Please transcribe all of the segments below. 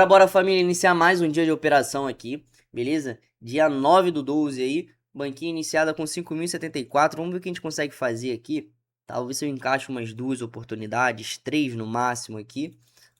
Bora família, iniciar mais um dia de operação aqui, beleza? Dia 9 do 12 aí, banquinha iniciada com 5.074, vamos ver o que a gente consegue fazer aqui. Talvez eu encaixe umas duas oportunidades, três no máximo aqui,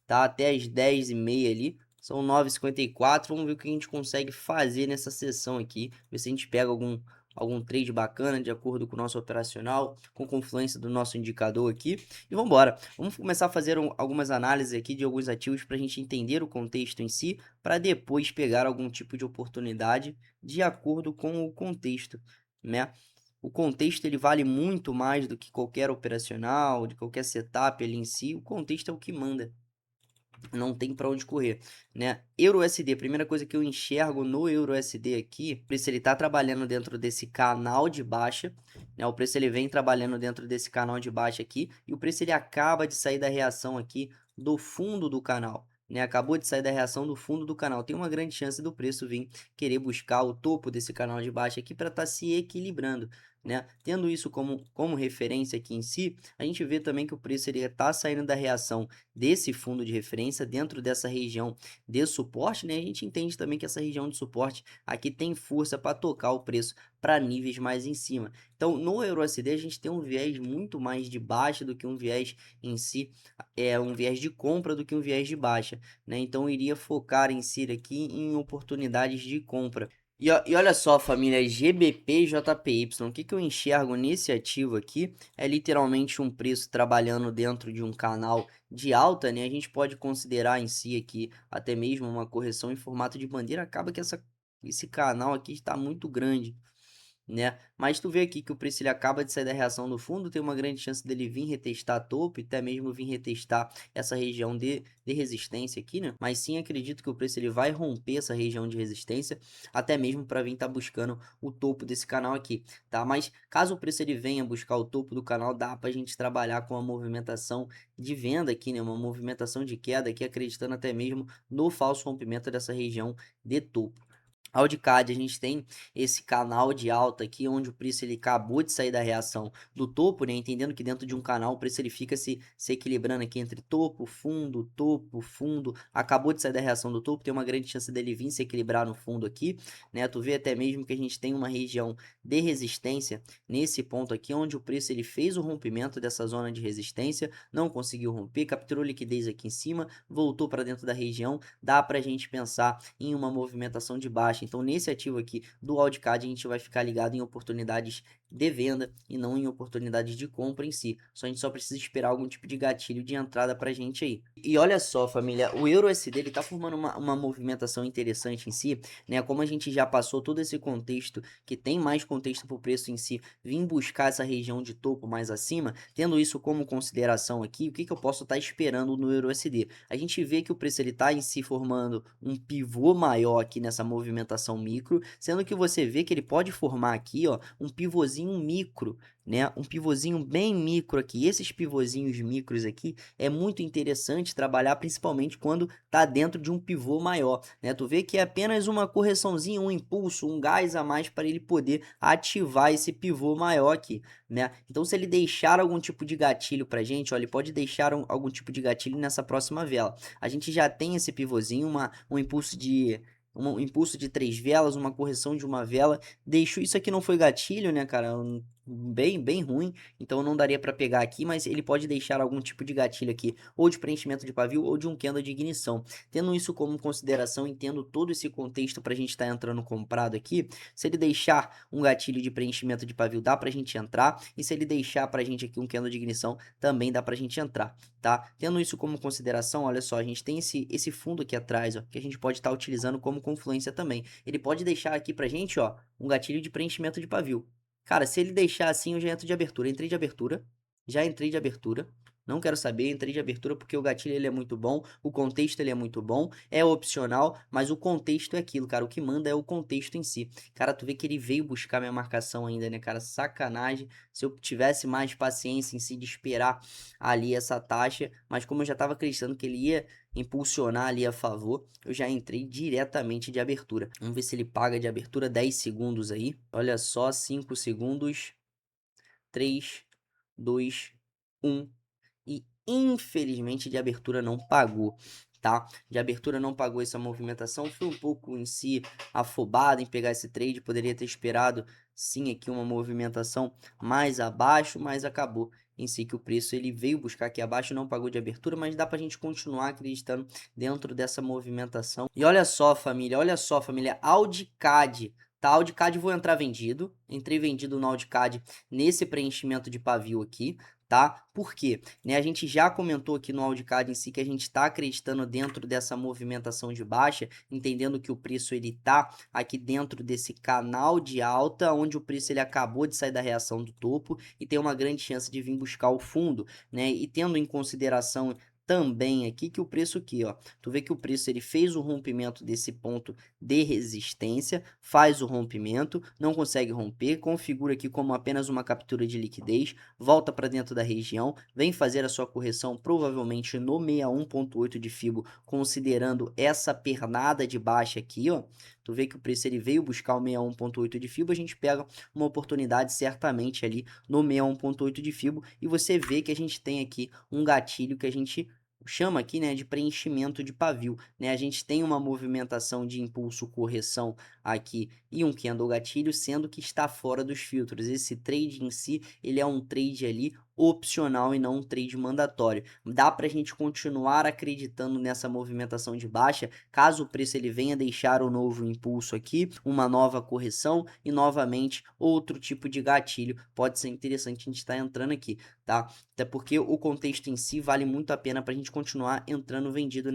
tá? Até as 10h30 ali, são 9h54, vamos ver o que a gente consegue fazer nessa sessão aqui, ver se a gente pega algum trade bacana de acordo com o nosso operacional, com confluência do nosso indicador aqui. E vamos embora. Vamos começar a fazer algumas análises aqui de alguns ativos para a gente entender o contexto em si, para depois pegar algum tipo de oportunidade de acordo com o contexto, né? O contexto ele vale muito mais do que qualquer operacional, de qualquer setup ali em si. O contexto é o que manda. Não tem para onde correr, né? EURUSD, primeira coisa que eu enxergo no EURUSD aqui, o preço ele tá trabalhando dentro desse canal de baixa, né? O preço ele vem trabalhando dentro desse canal de baixa aqui e o preço ele acaba de sair da reação aqui do fundo do canal, né? Acabou de sair da reação do fundo do canal. Tem uma grande chance do preço vir querer buscar o topo desse canal de baixa aqui para estar se equilibrando, né? Tendo isso como referência aqui em si, a gente vê também que o preço ele tá saindo da reação desse fundo de referência dentro dessa região de suporte, né? A gente entende também que essa região de suporte aqui tem força para tocar o preço para níveis mais em cima. Então, no EURUSD a gente tem um viés muito mais de baixa do que um viés em si, um viés de compra do que um viés de baixa, né? Então, eu iria focar em si aqui em oportunidades de compra. E olha só, família, GBP-JPY, o que eu enxergo nesse ativo aqui é literalmente um preço trabalhando dentro de um canal de alta, né? A gente pode considerar em si aqui até mesmo uma correção em formato de bandeira, acaba que esse canal aqui está muito grande, né? Mas tu vê aqui que o preço ele acaba de sair da reação do fundo, tem uma grande chance dele vir retestar topo e até mesmo vir retestar essa região de resistência aqui, né? Mas sim acredito que o preço ele vai romper essa região de resistência, até mesmo para vir estar buscando o topo desse canal aqui, tá? Mas caso o preço ele venha buscar o topo do canal, dá para a gente trabalhar com a movimentação de venda aqui, né? Uma movimentação de queda aqui, acreditando até mesmo no falso rompimento dessa região de topo. Audicad, a gente tem esse canal de alta aqui, onde o preço ele acabou de sair da reação do topo, né? Entendendo que dentro de um canal o preço ele fica se equilibrando aqui entre topo, fundo, acabou de sair da reação do topo, tem uma grande chance dele vir se equilibrar no fundo aqui, né? Tu vê até mesmo que a gente tem uma região de resistência nesse ponto aqui, onde o preço ele fez o rompimento dessa zona de resistência, não conseguiu romper, capturou liquidez aqui em cima, voltou para dentro da região, dá para a gente pensar em uma movimentação de baixa. Então, nesse ativo aqui do Audicad, a gente vai ficar ligado em oportunidades de venda e não em oportunidades de compra em si. A gente só precisa esperar algum tipo de gatilho de entrada pra gente aí. E olha só, família, o EURUSD ele tá formando uma movimentação interessante em si, né? Como a gente já passou todo esse contexto, que tem mais contexto pro preço em si, vir buscar essa região de topo mais acima, tendo isso como consideração aqui, o que eu posso estar esperando no EURUSD? A gente vê que o preço ele tá em si formando um pivô maior aqui nessa movimentação micro, sendo que você vê que ele pode formar aqui, ó, um pivôzinho micro, né? Um pivôzinho bem micro aqui. Esses pivôzinhos micros aqui é muito interessante trabalhar, principalmente quando tá dentro de um pivô maior, né? Tu vê que é apenas uma correçãozinha, um impulso, um gás a mais para ele poder ativar esse pivô maior aqui, né? Então, se ele deixar algum tipo de gatilho pra gente, ó, ele pode deixar algum tipo de gatilho nessa próxima vela. A gente já tem esse pivôzinho, um impulso de 3 velas, uma correção de uma vela. Deixou isso aqui não foi gatilho, né, cara? Bem ruim, então não daria para pegar aqui, mas ele pode deixar algum tipo de gatilho aqui, ou de preenchimento de pavio, ou de um candle de ignição. Tendo isso como consideração, entendo todo esse contexto para a gente estar entrando comprado aqui. Se ele deixar um gatilho de preenchimento de pavio, dá para a gente entrar, e se ele deixar para a gente aqui um candle de ignição, também dá para a gente entrar, tá? Tendo isso como consideração, olha só, a gente tem esse fundo aqui atrás, ó, que a gente pode estar utilizando como confluência também. Ele pode deixar aqui pra gente, ó, um gatilho de preenchimento de pavio. Cara, se ele deixar assim, eu já entro de abertura. Entrei de abertura, já entrei de abertura. Não quero saber, entrei de abertura porque o gatilho ele é muito bom, o contexto ele é muito bom, é opcional, mas o contexto é aquilo, cara, o que manda é o contexto em si. Cara, tu vê que ele veio buscar minha marcação ainda, né, cara, sacanagem. Se eu tivesse mais paciência em si de esperar ali essa taxa, mas como eu já tava acreditando que ele ia impulsionar ali a favor, eu já entrei diretamente de abertura. Vamos ver se ele paga de abertura 10 segundos aí. Olha só, 5 segundos, 3, 2, 1. E infelizmente de abertura não pagou, tá? De abertura não pagou essa movimentação, foi um pouco em si afobado em pegar esse trade, poderia ter esperado sim aqui uma movimentação mais abaixo, mas acabou em si que o preço ele veio buscar aqui abaixo, não pagou de abertura, mas dá pra gente continuar acreditando dentro dessa movimentação. E olha só família, Audicad, tá? Audicad vou entrar vendido, entrei vendido no Audicad nesse preenchimento de pavio aqui, tá? Por quê? Né, a gente já comentou aqui no Audicad em si que a gente está acreditando dentro dessa movimentação de baixa, entendendo que o preço ele tá aqui dentro desse canal de alta, onde o preço ele acabou de sair da reação do topo e tem uma grande chance de vir buscar o fundo, né? E tendo em consideração também aqui que o preço aqui, ó, tu vê que o preço ele fez o rompimento desse ponto de resistência, faz o rompimento, não consegue romper, configura aqui como apenas uma captura de liquidez, volta para dentro da região, vem fazer a sua correção provavelmente no 61.8 de Fibo, considerando essa pernada de baixa aqui, ó. Tu vê que o preço ele veio buscar o 61.8 de Fibo, a gente pega uma oportunidade certamente ali no 61.8 de Fibo e você vê que a gente tem aqui um gatilho que a gente chama aqui, né, de preenchimento de pavio, né? A gente tem uma movimentação de impulso correção aqui e um candle gatilho, sendo que está fora dos filtros. Esse trade em si, ele é um trade ali opcional e não um trade mandatório. Dá para a gente continuar acreditando nessa movimentação de baixa, caso o preço ele venha deixar um novo impulso aqui, uma nova correção e novamente outro tipo de gatilho. Pode ser interessante a gente estar entrando aqui, tá? Até porque o contexto em si vale muito a pena para a gente continuar entrando vendido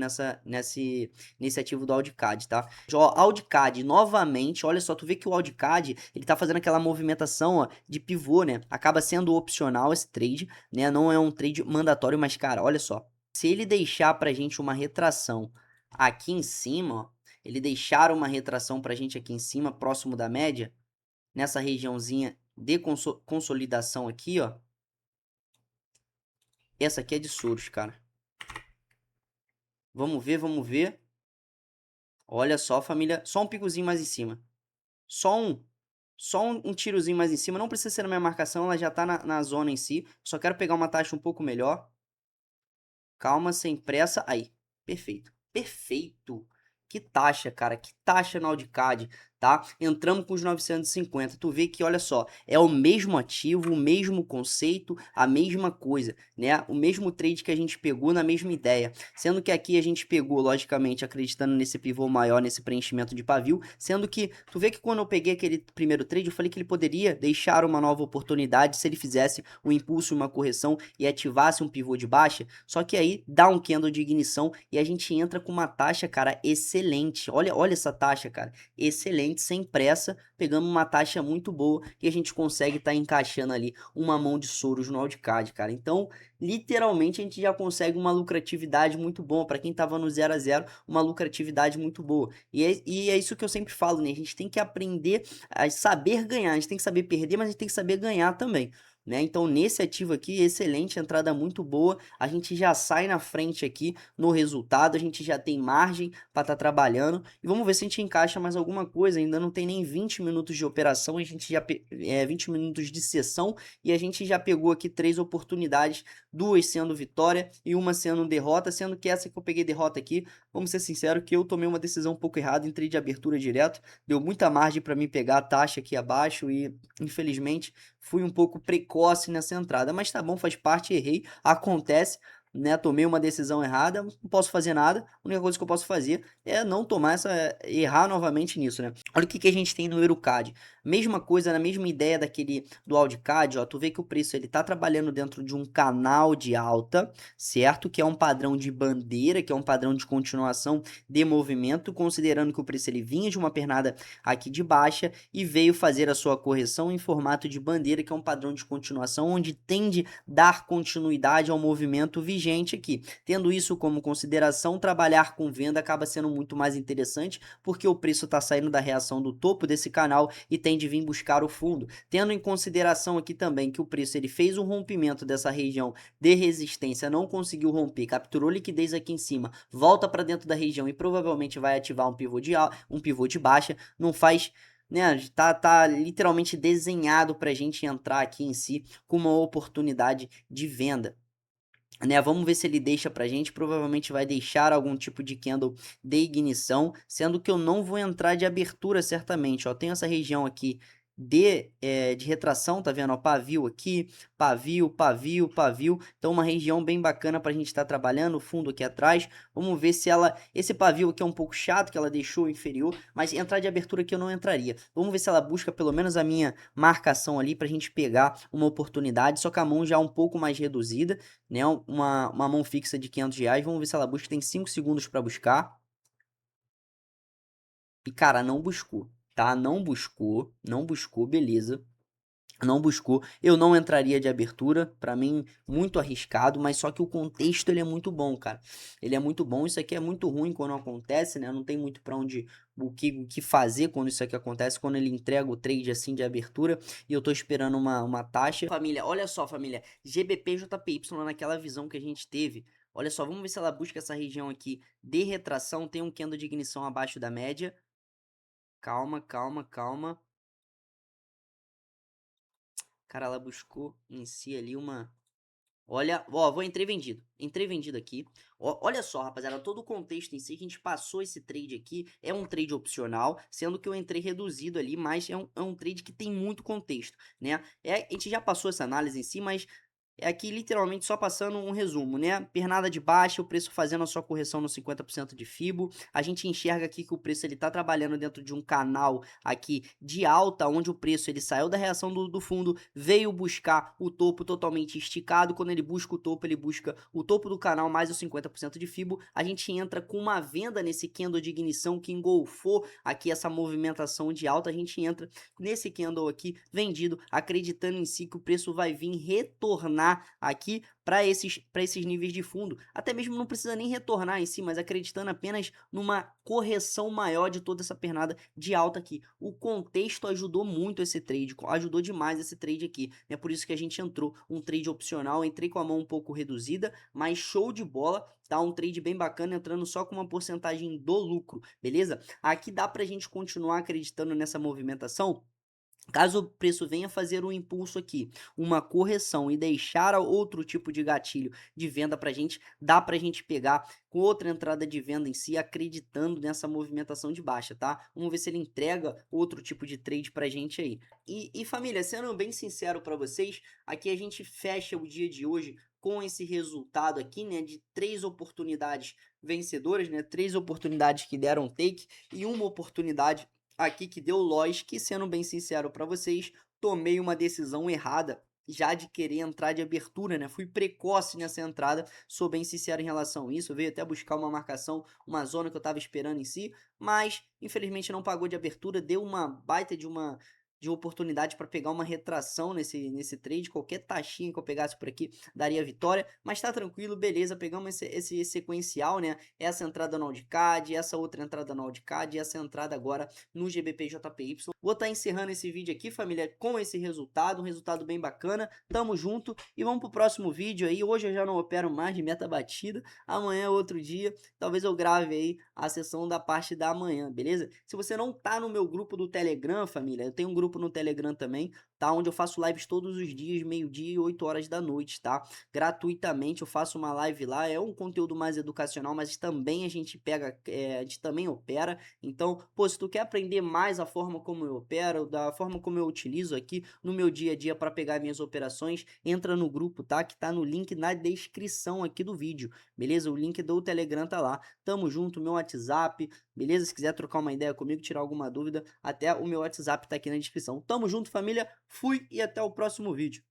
nesse ativo do Audicad, tá? Ó, Audicad, novamente, olha só, tu vê que o Audicad, ele tá fazendo aquela movimentação, ó, de pivô, né? Acaba sendo opcional esse trade, né? Não é um trade mandatório, mas, cara, olha só. Se ele deixar pra gente uma retração aqui em cima, ó, ele deixar uma retração pra gente aqui em cima, próximo da média, nessa regiãozinha de consolidação aqui, ó. Essa aqui é de Soros, cara. Vamos ver, vamos ver. Olha só, família. Só um picozinho mais em cima. Só um tirozinho mais em cima. Não precisa ser na minha marcação, ela já tá na zona em si. Só quero pegar uma taxa um pouco melhor. Calma, sem pressa. Aí, perfeito. Perfeito. Que taxa, cara. Que taxa no Audicad, tá? Entramos com os 950. Tu vê que, olha só, é o mesmo ativo, o mesmo conceito, a mesma coisa, né? O mesmo trade que a gente pegou na mesma ideia. Sendo que aqui a gente pegou, logicamente, acreditando nesse pivô maior, nesse preenchimento de pavio. Sendo que, tu vê que quando eu peguei aquele primeiro trade, eu falei que ele poderia deixar uma nova oportunidade se ele fizesse um impulso, uma correção e ativasse um pivô de baixa. Só que aí dá um candle de ignição e a gente entra com uma taxa, cara, excelente. Olha essa taxa, cara. Excelente, sem pressa. Pegamos uma taxa muito boa e a gente consegue estar encaixando ali uma mão de Soros no Audicad, cara. Então, literalmente, a gente já consegue uma lucratividade muito boa. Para quem tava no 0 a 0, uma lucratividade muito boa. E é isso que eu sempre falo, né? A gente tem que aprender a saber ganhar. A gente tem que saber perder, mas a gente tem que saber ganhar também. Né? Então, nesse ativo aqui, excelente, entrada muito boa, a gente já sai na frente aqui no resultado, a gente já tem margem para estar trabalhando, e vamos ver se a gente encaixa mais alguma coisa, ainda não tem nem 20 minutos de operação, a gente já 20 minutos de sessão, e a gente já pegou aqui 3 oportunidades, 2 sendo vitória e uma sendo derrota, sendo que essa que eu peguei derrota aqui, vamos ser sinceros que eu tomei uma decisão um pouco errada, entrei de abertura direto, deu muita margem para mim pegar a taxa aqui abaixo, e infelizmente fui um pouco precoce nessa entrada, mas tá bom, faz parte, errei, acontece, né? Tomei uma decisão errada, não posso fazer nada. A única coisa que eu posso fazer é não tomar errar novamente nisso, né? Olha o que a gente tem no Eurocad. Mesma coisa, na mesma ideia daquele do Audicad, ó, tu vê que o preço ele tá trabalhando dentro de um canal de alta, certo? Que é um padrão de bandeira, que é um padrão de continuação de movimento, considerando que o preço ele vinha de uma pernada aqui de baixa e veio fazer a sua correção em formato de bandeira, que é um padrão de continuação onde tende a dar continuidade ao movimento vigente aqui. Tendo isso como consideração, trabalhar com venda acaba sendo muito mais interessante, porque o preço está saindo da reação do topo desse canal e tende a vir buscar o fundo. Tendo em consideração aqui também que o preço ele fez um rompimento dessa região de resistência, não conseguiu romper, capturou liquidez aqui em cima, volta para dentro da região e provavelmente vai ativar um pivô de baixa, não faz, né, tá literalmente desenhado para a gente entrar aqui em si com uma oportunidade de venda. né? Vamos ver se ele deixa pra gente. Provavelmente vai deixar algum tipo de candle de ignição, sendo que eu não vou entrar de abertura certamente. Ó, tem essa região aqui de retração, tá vendo? Ó, pavio aqui, pavio, pavio, pavio. Então uma região bem bacana pra gente estar trabalhando, o fundo aqui atrás. Vamos ver se ela, esse pavio aqui é um pouco chato, que ela deixou inferior, mas entrar de abertura aqui eu não entraria. Vamos ver se ela busca pelo menos a minha marcação ali pra gente pegar uma oportunidade, só que a mão já um pouco mais reduzida, né? Uma mão fixa de R$ 500. Vamos ver se ela busca. Tem 5 segundos para buscar. E, cara, não buscou, tá? Não buscou, não buscou, beleza. Não buscou. Eu não entraria de abertura, pra mim, muito arriscado, mas só que o contexto ele é muito bom, cara. Ele é muito bom. Isso aqui é muito ruim quando acontece, né? Não tem muito pra onde o que fazer quando isso aqui acontece, quando ele entrega o trade assim de abertura e eu tô esperando uma taxa. Família, olha só, família, GBP JPY naquela visão que a gente teve. Olha só, vamos ver se ela busca essa região aqui de retração, tem um candle de ignição abaixo da média. Calma, calma, calma. Cara, ela buscou em si ali uma. Olha, ó, entrei vendido. Entrei vendido aqui. Ó, olha só, rapaziada, todo o contexto em si que a gente passou esse trade aqui é um trade opcional, sendo que eu entrei reduzido ali, mas é um trade que tem muito contexto, né? A gente já passou essa análise em si, mas é aqui literalmente só passando um resumo, né? Pernada de baixa, o preço fazendo a sua correção no 50% de Fibo. A gente enxerga aqui que o preço ele tá trabalhando dentro de um canal aqui de alta, onde o preço ele saiu da reação do fundo, veio buscar o topo totalmente esticado. Quando ele busca o topo, ele busca o topo do canal mais os 50% de Fibo. A gente entra com uma venda nesse candle de ignição que engolfou aqui essa movimentação de alta. A gente entra nesse candle aqui vendido, acreditando em si que o preço vai vir retornar aqui para esses níveis de fundo. Até mesmo não precisa nem retornar em si, mas acreditando apenas numa correção maior de toda essa pernada de alta aqui. O contexto ajudou muito esse trade, ajudou demais esse trade aqui. É por isso que a gente entrou um trade opcional, entrei com a mão um pouco reduzida, mas show de bola. Tá um trade bem bacana, entrando só com uma porcentagem do lucro, beleza? Aqui dá pra gente continuar acreditando nessa movimentação. Caso o preço venha fazer um impulso aqui, uma correção e deixar outro tipo de gatilho de venda pra gente, dá pra gente pegar com outra entrada de venda em si, acreditando nessa movimentação de baixa, tá? Vamos ver se ele entrega outro tipo de trade pra gente aí. E família, sendo bem sincero pra vocês, aqui a gente fecha o dia de hoje com esse resultado aqui, né, de 3 oportunidades vencedoras, né, 3 oportunidades que deram take e uma oportunidade aqui que deu loss, que sendo bem sincero para vocês, tomei uma decisão errada já de querer entrar de abertura, né? Fui precoce nessa entrada, sou bem sincero em relação a isso, eu veio até buscar uma marcação, uma zona que eu tava esperando em si, mas infelizmente não pagou de abertura, deu uma baita de oportunidade para pegar uma retração nesse trade, qualquer taxinha que eu pegasse por aqui daria vitória, mas tá tranquilo, beleza, pegamos esse sequencial, né? Essa entrada no Audicad, essa outra entrada no Audicad e essa entrada agora no GBP JPY. Vou estar encerrando esse vídeo aqui, família, com esse resultado, um resultado bem bacana. Tamo junto e vamos pro próximo vídeo aí. Hoje eu já não opero mais de meta batida, amanhã é outro dia. Talvez eu grave aí a sessão da parte da manhã, beleza? Se você não tá no meu grupo do Telegram, família, eu tenho um grupo no Telegram também, tá? Onde eu faço lives todos os dias, meio-dia e 8 horas da noite, tá? Gratuitamente eu faço uma live lá, é um conteúdo mais educacional, mas também a gente pega, a gente também opera. Então, pô, se tu quer aprender mais a forma como eu opero, da forma como eu utilizo aqui no meu dia a dia para pegar minhas operações, entra no grupo, tá? Que tá no link na descrição aqui do vídeo, beleza? O link do Telegram tá lá. Tamo junto, meu WhatsApp, beleza? Se quiser trocar uma ideia comigo, tirar alguma dúvida, até o meu WhatsApp tá aqui na descrição. Tamo junto, família. Fui e até o próximo vídeo.